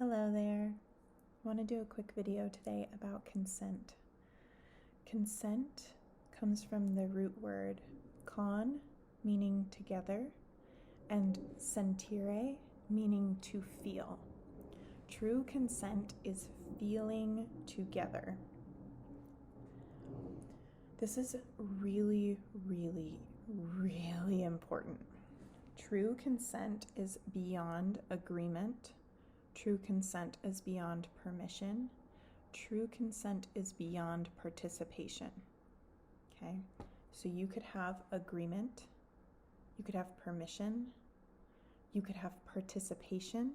Hello there. I want to do a quick video today about consent. Consent comes from the root word con, meaning together, and sentire, meaning to feel. True consent is feeling together. This is really, really, really important. True consent is beyond agreement. True consent is beyond permission. True consent is beyond participation. Okay? So you could have agreement, you could have permission, you could have participation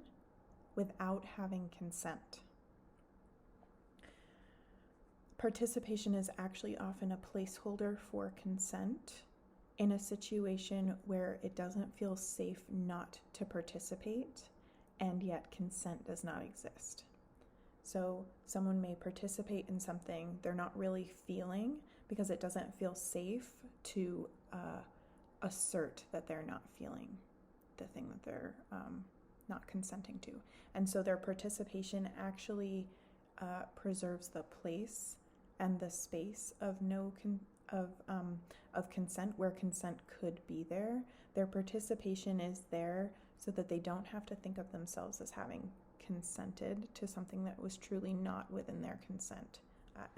without having consent. Participation is actually often a placeholder for consent in a situation where it doesn't feel safe not to participate, and yet consent does not exist. So someone may participate in something they're not really feeling because it doesn't feel safe to assert that they're not feeling the thing that they're not consenting to. And so their participation actually preserves the place and the space of of consent where consent could be there. Their participation is there so that they don't have to think of themselves as having consented to something that was truly not within their consent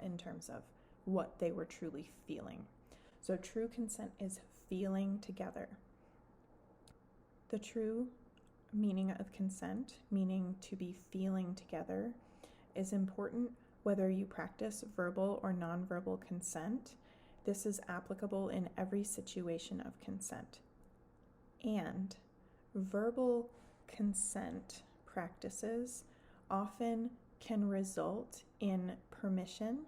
in terms of what they were truly feeling. So true consent is feeling together. The true meaning of consent, meaning to be feeling together, is important whether you practice verbal or nonverbal consent. This is applicable in every situation of consent. And verbal consent practices often can result in permission,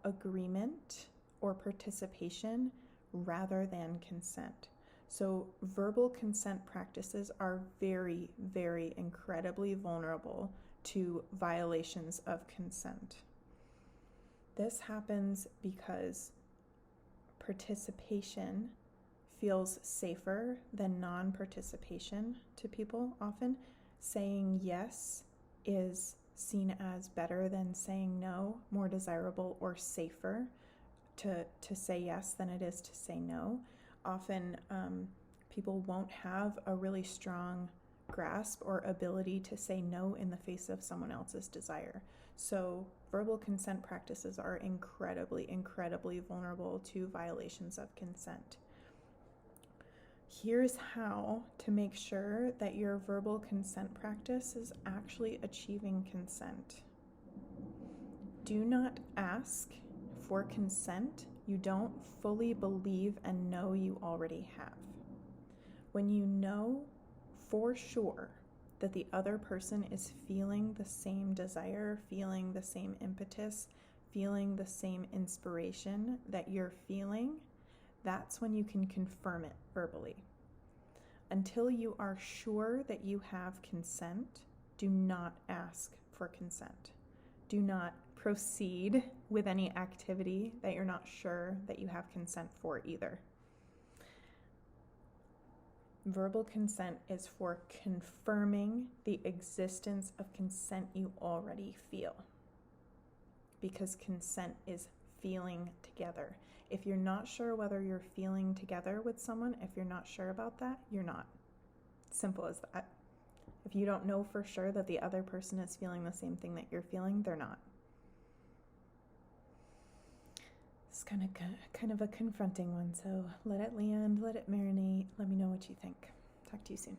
agreement, or participation rather than consent. So verbal consent practices are very, very incredibly vulnerable to violations of consent. This happens because participation feels safer than non-participation to people often. Saying yes is seen as better than saying no, more desirable or safer to say yes than it is to say no. Often people won't have a really strong grasp or ability to say no in the face of someone else's desire. So verbal consent practices are incredibly, incredibly vulnerable to violations of consent. Here's how to make sure that your verbal consent practice is actually achieving consent. Do not ask for consent you don't fully believe and know you already have. When you know for sure that the other person is feeling the same desire, feeling the same impetus, feeling the same inspiration that you're feeling, that's when you can confirm it verbally. Until you are sure that you have consent, do not ask for consent. Do not proceed with any activity that you're not sure that you have consent for either. Verbal consent is for confirming the existence of consent you already feel, because consent is feeling together. If you're not sure whether you're feeling together with someone, if you're not sure about that, you're not. Simple as that. If you don't know for sure that the other person is feeling the same thing that you're feeling, they're not. It's kind of a confronting one, so let it land, let it marinate. Let me know what you think. Talk to you soon.